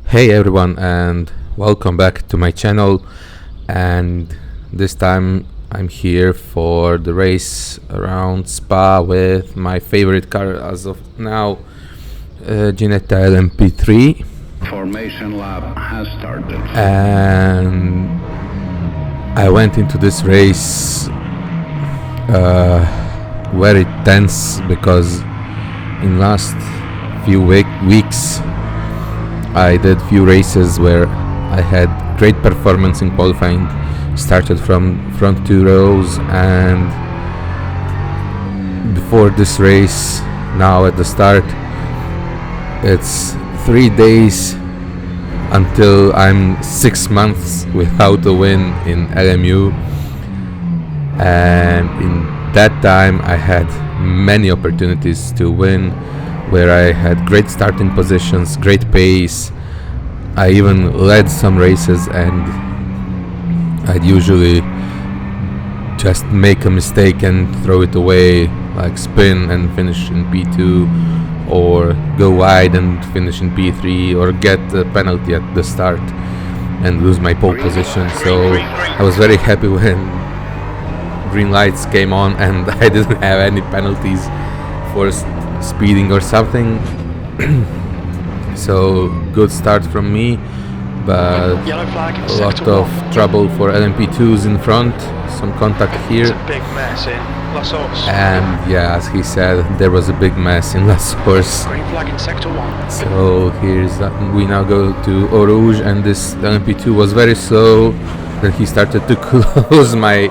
Hey everyone, and welcome back to my channel. And this time I'm here for the race around Spa with my favorite car as of now, Ginetta LMP3. Formation lap has started. And I went into this race very tense because in last few weeks I did few races where I had great performance in qualifying, started from front two rows, and before this race, now at the start, it's 3 days until I'm 6 months without a win in LMU, and in that time I had many opportunities to win, where I had great starting positions, great pace. I even led some races, and I'd usually just make a mistake and throw it away, like spin and finish in P2, or go wide and finish in P3, or get a penalty at the start and lose my pole position. So I was very happy when green lights came on and I didn't have any penalties for speeding or something. So good start from me, but a lot of trouble for LMP2s in front, some contact here, and yeah, as he said, there was a big mess in La Source. So we now go to Eau Rouge, and this LMP2 was very slow. Then he started to close my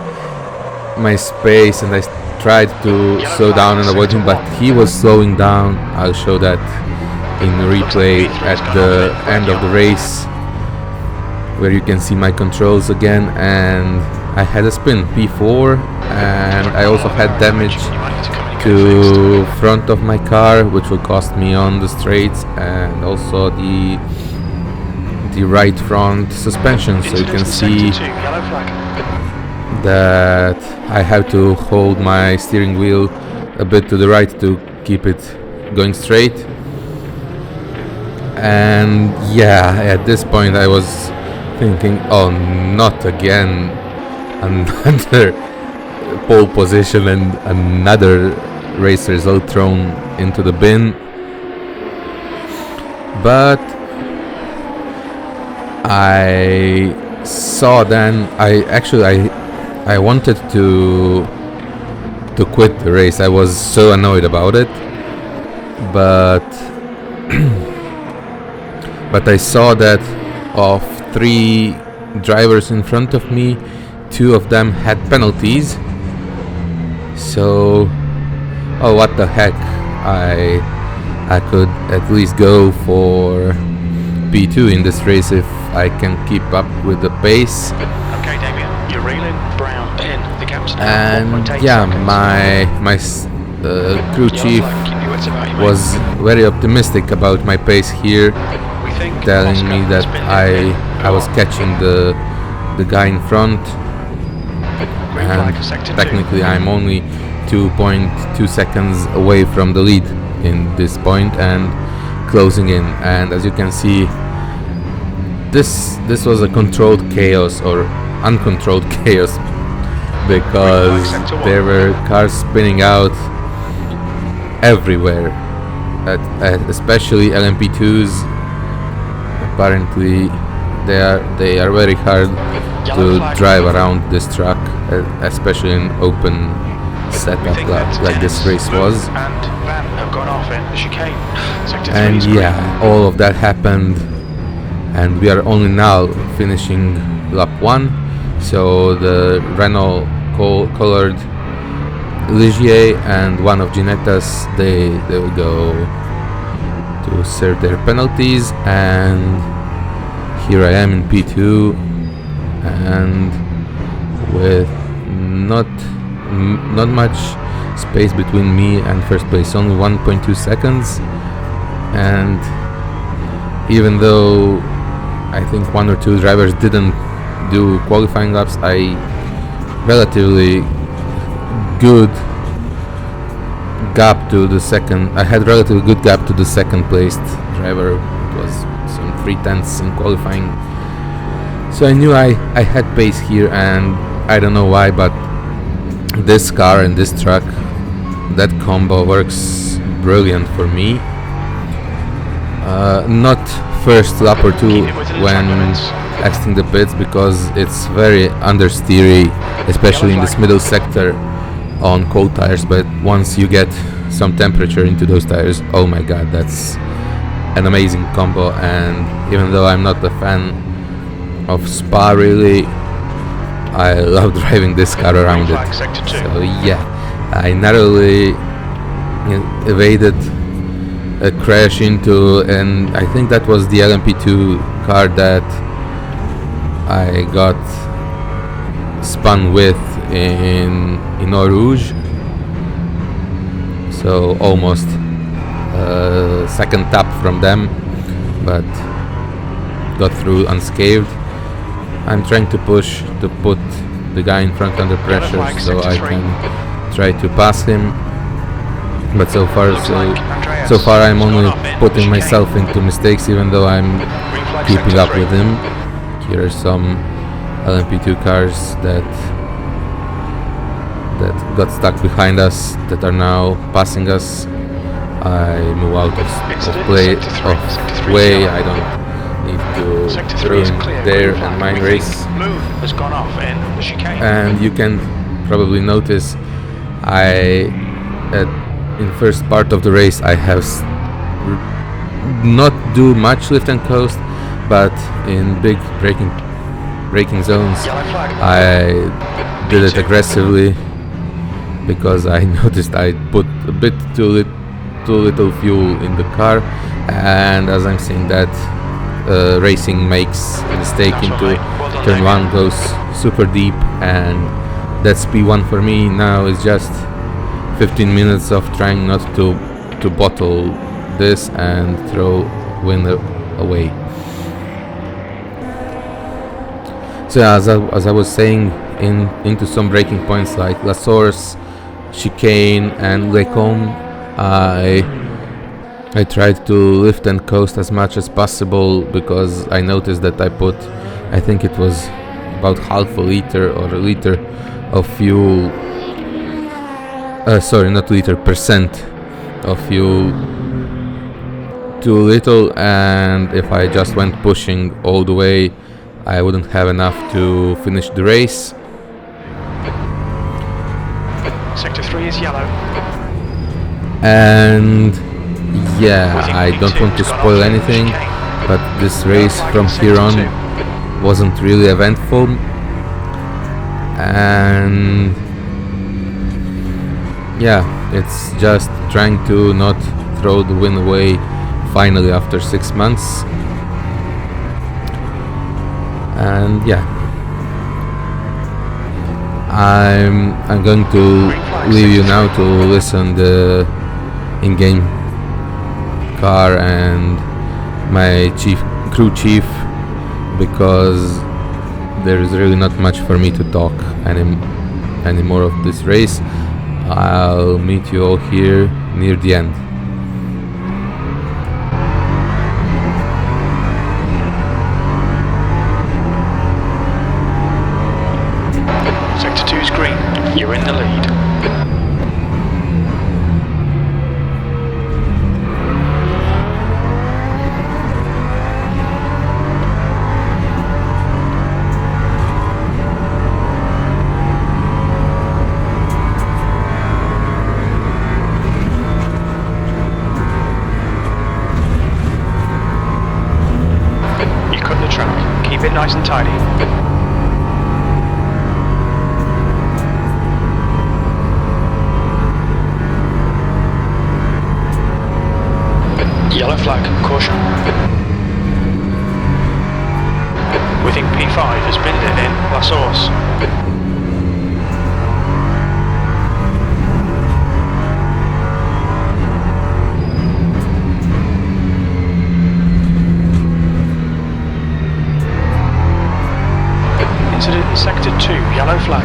space, and I tried to slow down and avoid him, but he was slowing down. I'll show that in replay at the end of the race, where you can see my controls again. And I had a spin P4, and I also had damage to front of my car, which will cost me on the straights, and also the right front suspension. So you can see that I have to hold my steering wheel a bit to the right to keep it going straight. And yeah, at this point I was thinking, oh, not again, another pole position and another race result thrown into the bin. But I saw then, I wanted to quit the race. I was so annoyed about it, but but I saw that of 3 drivers in front of me, 2 of them had penalties. So, oh, what the heck, I could at least go for P2 in this race if I can keep up with the pace. Okay, Damien, you're reeling, brown in, the gap's And yeah, my crew chief was very optimistic about my pace here, telling me that I was catching the guy in front, and technically I'm only 2.2 seconds away from the lead in this point and closing in. And as you can see, this was a controlled chaos, or uncontrolled chaos, because there were cars spinning out everywhere, especially LMP2s. Apparently they are very hard to drive around this track, especially in open setup like this race was. And yeah, all of that happened, and we are only now finishing lap 1. So the Renault colored Ligier and one of Ginetta's, they will go to serve their penalties. And here I am in P2, and with not much space between me and first place, only 1.2 seconds. And even though I think 1 or 2 drivers didn't do qualifying laps, I relatively good gap to the second. I had relatively good gap to the second placed driver. It was some 3/10 in qualifying. So I knew I had pace here, and I don't know why, but this car and this truck, that combo works brilliant for me. Not first lap or two when exiting the pits, because it's very understeery, especially in this middle sector on cold tires, but once you get some temperature into those tires, oh my god, that's an amazing combo. And even though I'm not a fan of Spa really, I love driving this car around it. So yeah, I narrowly evaded a crash into, and I think that was the LMP2 car that I got spun with in Eau Rouge. So almost second tap from them, but got through unscathed. I'm trying to push to put the guy in front under pressure so I can try to pass him, but so far I'm only putting myself into mistakes, even though I'm keeping up with him. Here are some LMP2 cars that got stuck behind us, that are now passing us. I move out of way. I don't need to ruin their and mine race. And you can probably notice in first part of the race I have not do much lift and coast, but in big braking zones I did it aggressively, because I noticed I put a bit too little fuel in the car, and as I'm saying that, racing makes a mistake into turn 1, goes super deep, and that's P1 for me. Now it's just 15 minutes of trying not to bottle this and throw win away. So as I was saying, into some braking points like La Source, Chicane and Les Combes, I tried to lift and coast as much as possible, because I noticed that I put, I think it was about half a liter or a liter of fuel, sorry, not liter, percent of fuel too little, and if I just went pushing all the way, I wouldn't have enough to finish the race. Sector 3 is yellow. And yeah, I don't want to spoil anything, but this race from here on wasn't really eventful, and yeah, it's just trying to not throw the win away finally after 6 months. And yeah, I'm going to leave you now to listen the in-game car and my crew chief, because there is really not much for me to talk anymore of this race. I'll meet you all here near the end. Sector 2 is green. You're in the lead. Keep it nice and tidy. Yellow flag, caution. We think P5 has binned it in La Source. Incident in Sector 2, yellow flag.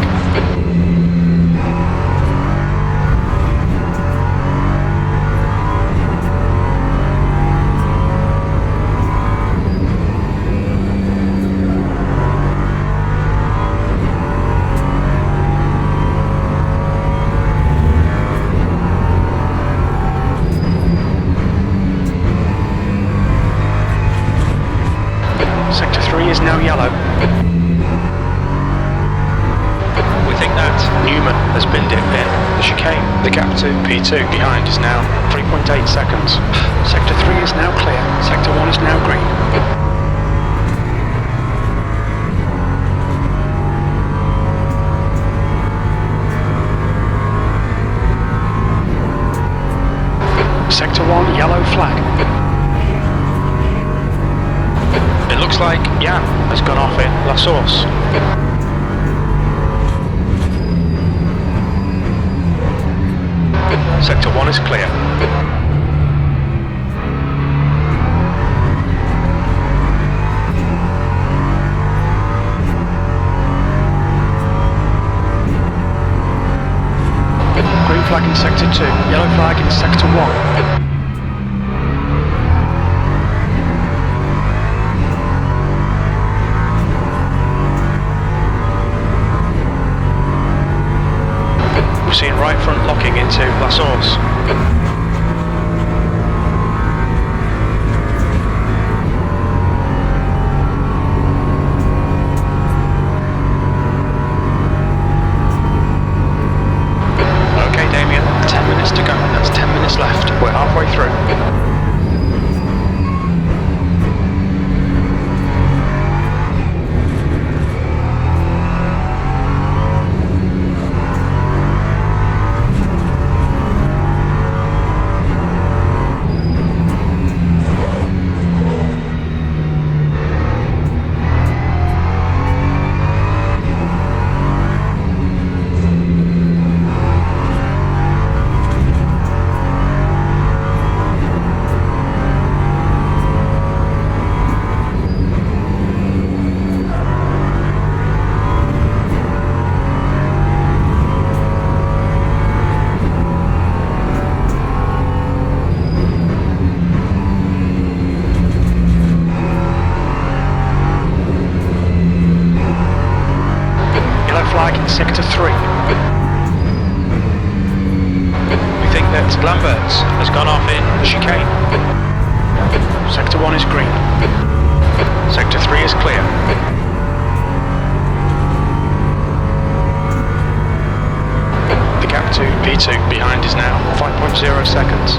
3 is now yellow. We think that Newman has been dipped in the chicane. The gap to P2 behind is now 3.8 seconds. Sector 3 is now clear. Sector 1 is now green. Sector 1, yellow flag. It looks like Jan has gone off in La Source. Sector 1 is clear. Green flag in Sector 2, yellow flag in Sector 1. We're seeing right front locking into La Source. Okay, Damien, 10 minutes to go. That's 10 minutes left. We're halfway through. Flag in Sector 3. We think that Lamberts has gone off in the chicane. Sector 1 is green. Sector 3 is clear. The gap to P2 behind is now 5.0 seconds.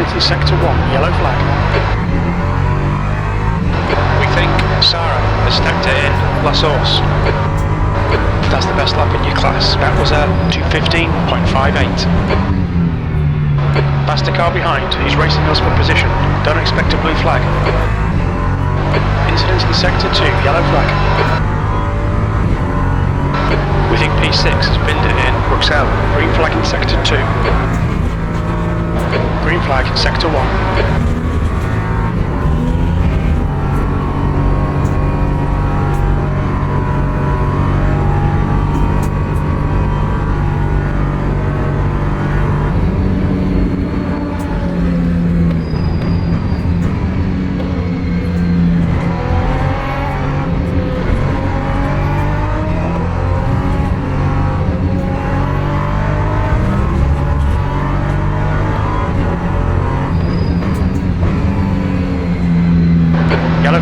In Sector 1, yellow flag. We think Sarah has stacked it in La Source. That's the best lap in your class. That was a 2:15.58. Past the car behind, he's racing us for position. Don't expect a blue flag. Incidents in Sector 2, yellow flag. We think P6 has binned it in Bruxelles. Green flag in Sector 2. Green flag in Sector 1.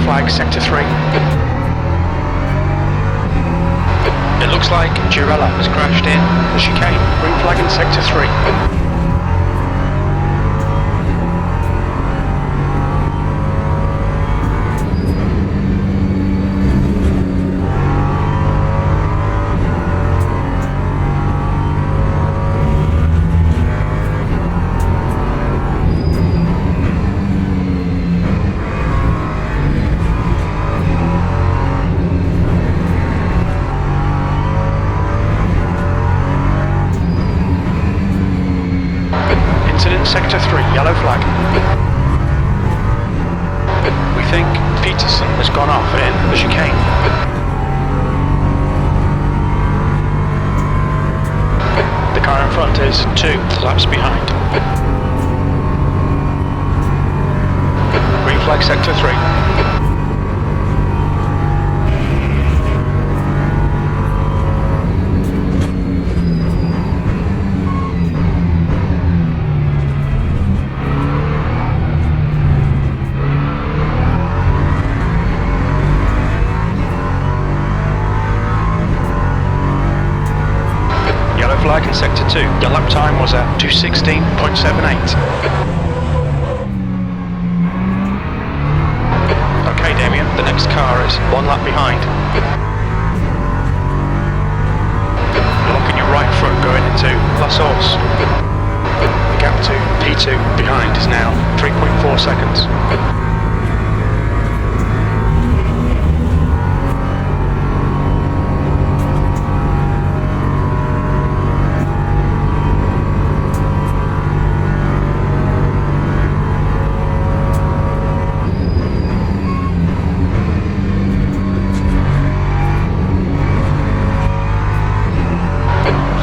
Flag Sector 3. It looks like Girella has crashed in the chicane. Green flag in Sector 3. Sector 3, yellow flag. We think Peterson has gone off in the chicane. The car in front is 2 laps behind. Green flag Sector 3. flag in sector 2. Your lap time was at 2:16.78. Okay, Damien, the next car is 1 lap behind. Locking your right front going into La Source. The gap to P2 behind is now 3.4 seconds.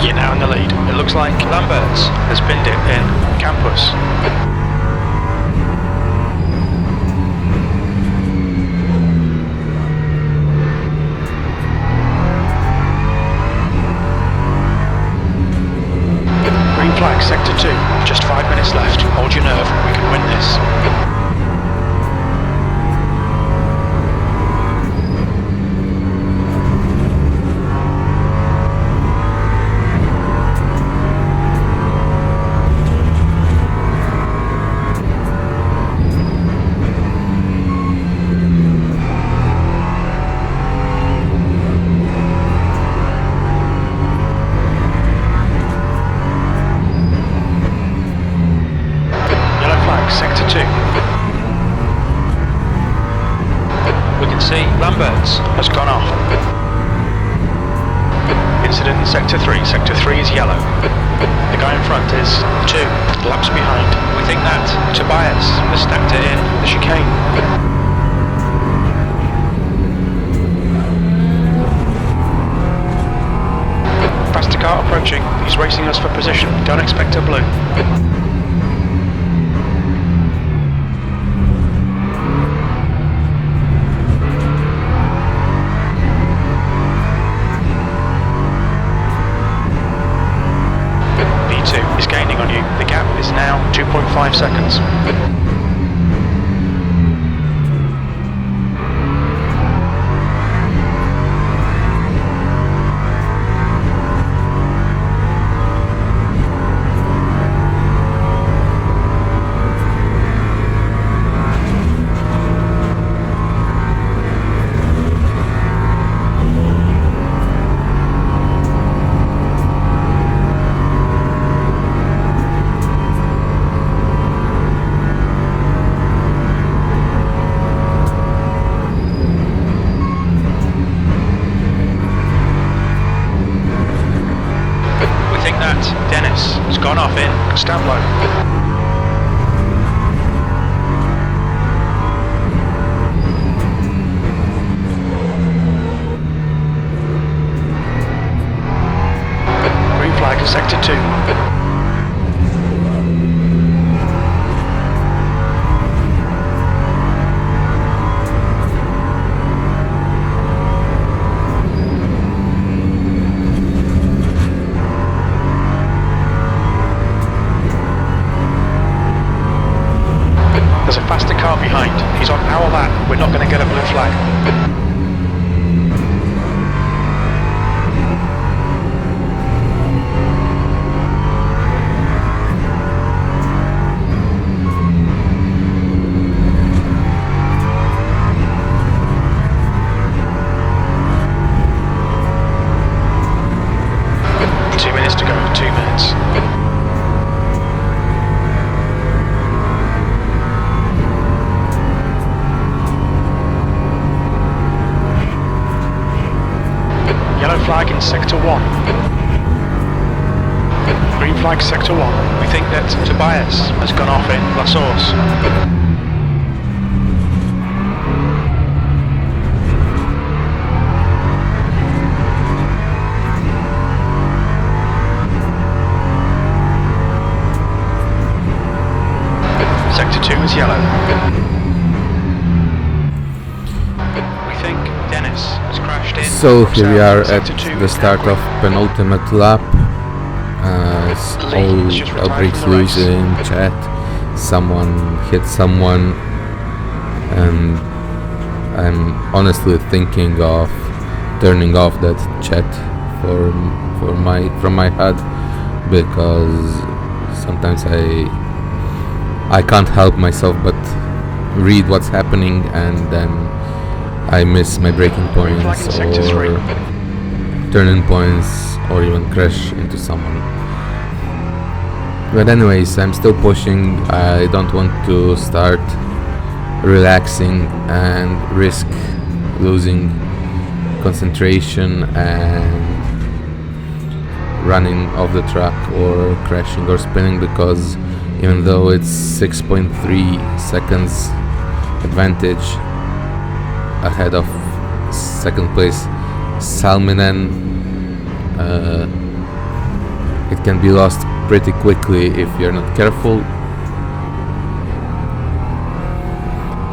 You're now in the lead. It looks like Lambert's has pinned it in campus. Green flag, sector 2. Just 5 minutes left. Hold your nerve. We can win this. Sector 2. We can see Lambert's has gone off. Incident in sector 3. Sector 3 is yellow. The guy in front is 2 laps behind. We think that Tobias has stacked it in the chicane. Faster car approaching. He's racing us for position. Don't expect a blue. Is gaining on you. The gap is now 2.5 seconds. Dennis has gone off in Stanlow. Green flag in sector 2. There's a faster car behind. He's on our lap. We're not going to get a blue flag. To go, 2 minutes. Yellow flag in sector 1. Green flag sector 1. We think that Tobias has gone off in La Source. Sector 2 is yellow. We think Dennis has crashed in. So here we are at the start of penultimate lap. All brakes loose in chat. Someone hit someone, and I'm honestly thinking of turning off that chat from my HUD, because sometimes I can't help myself but read what's happening, and then I miss my braking points or turning points, or even crash into someone. But anyways, I'm still pushing. I don't want to start relaxing and risk losing concentration and running off the track or crashing or spinning, because even though it's 6.3 seconds advantage ahead of second place Salminen, it can be lost pretty quickly if you're not careful.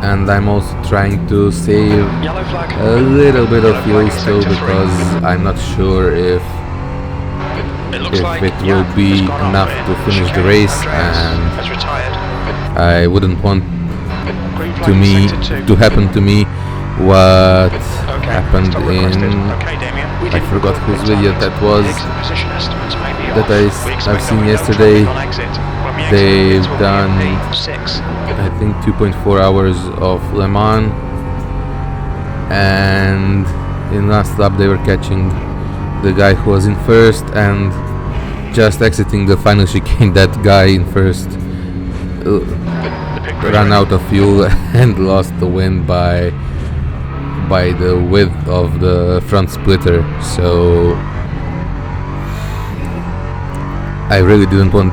And I'm also trying to save a little bit of fuel still, because I'm not sure if it will be enough to finish the race, and I wouldn't want to happen to me what happened in, I forgot whose video that was, that I've seen yesterday. They've done, I think, 2.4 hours of Le Mans, and in last lap they were catching the guy who was in first, and just exiting the final chicane, that guy in first ran out of fuel and lost the win by the width of the front splitter. So I really didn't want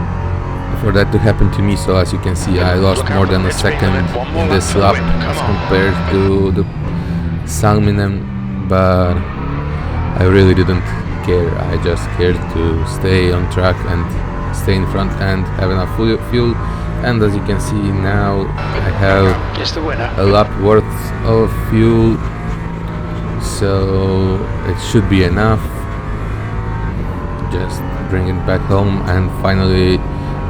for that to happen to me. So as you can see, I lost more than a second in this lap as compared to the Salminen, but I really didn't care. I just cared to stay on track and stay in front and have enough fuel. And as you can see now, I have a lap worth of fuel, so it should be enough. Just bring it back home and finally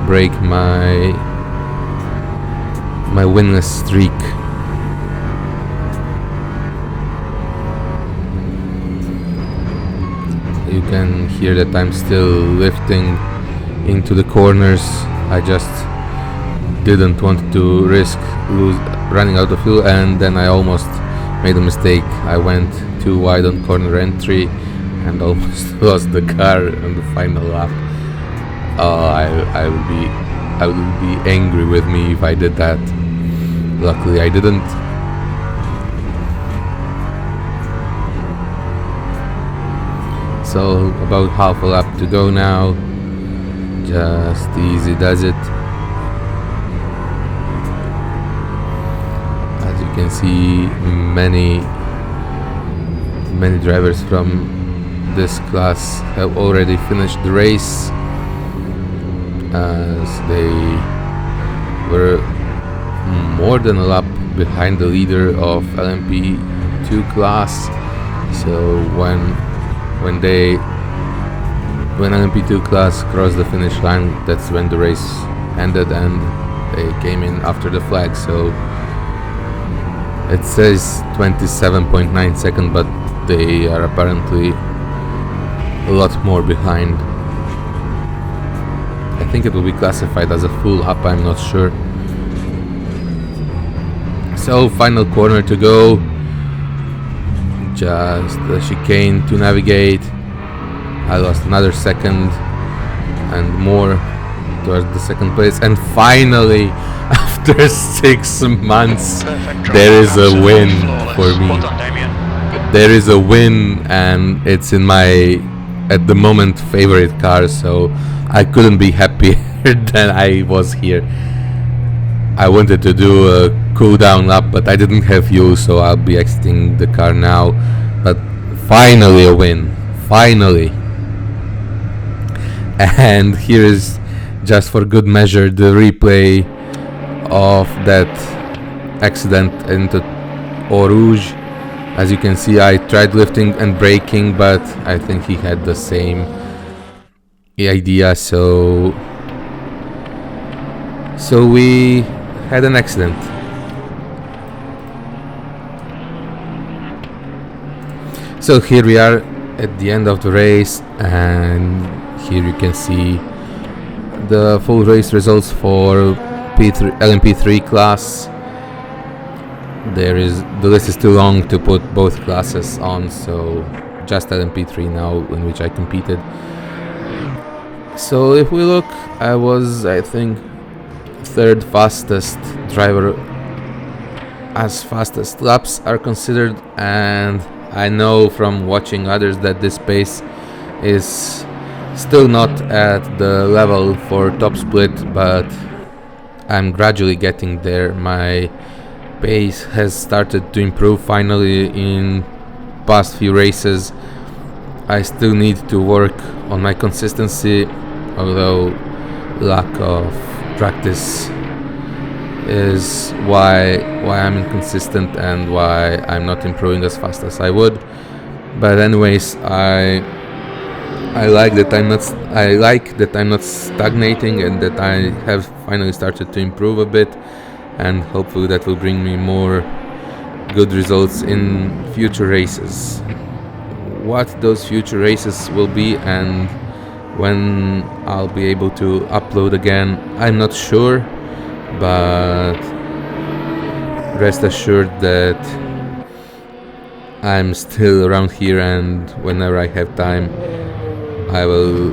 break my winless streak. You can hear that I'm still lifting into the corners. I just didn't want to risk running out of fuel, and then I almost made a mistake. I went too wide on corner entry and almost lost the car on the final lap. I would be angry with me if I did that. Luckily I didn't. So about half a lap to go now. Just easy does it. As you can see, many drivers from this class have already finished the race, as they were more than a lap behind the leader of LMP2 class. So when LMP2 class crossed the finish line, that's when the race ended and they came in after the flag. So it says 27.9 seconds, but they are apparently a lot more behind. I think it will be classified as a full lap, I'm not sure. So final corner to go, just the chicane to navigate. I lost another second and more towards the second place, and finally after 6 months there is a win for me. There is a win, and it's in my at the moment favorite car, so I couldn't be happier than I was here. I wanted to do a cool down lap, but I didn't have fuel, so I'll be exiting the car now. But finally a win, finally. And here is, just for good measure, the replay of that accident into Eau Rouge. As you can see, I tried lifting and braking, but I think he had the same idea, so we had an accident. So here we are at the end of the race, and here you can see the full race results for LMP3 class. The list is too long to put both classes on, so just LMP3 now, in which I competed. So if we look, I was, I think, third fastest driver as fast as laps are considered, and I know from watching others that this pace is still not at the level for top split, but I'm gradually getting there. My pace has started to improve finally in past few races. I still need to work on my consistency, although lack of practice is why I'm inconsistent and why I'm not improving as fast as I would. But anyways, I like that I'm not stagnating, and that I have finally started to improve a bit, and hopefully that will bring me more good results in future races. What those future races will be and when I'll be able to upload again, I'm not sure, but rest assured that I'm still around here, and whenever I have time I will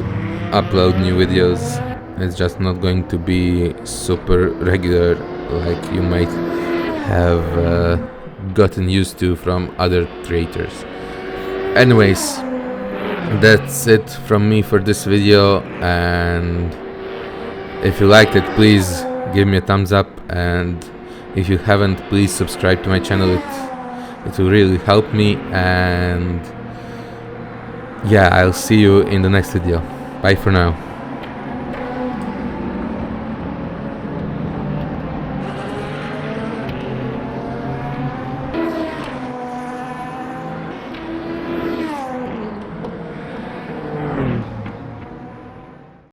upload new videos. It's just not going to be super regular like you might have gotten used to from other creators. Anyways, that's it from me for this video, and if you liked it, please give me a thumbs up, and if you haven't, please subscribe to my channel. It will really help me, and yeah, I'll see you in the next video. Bye for now.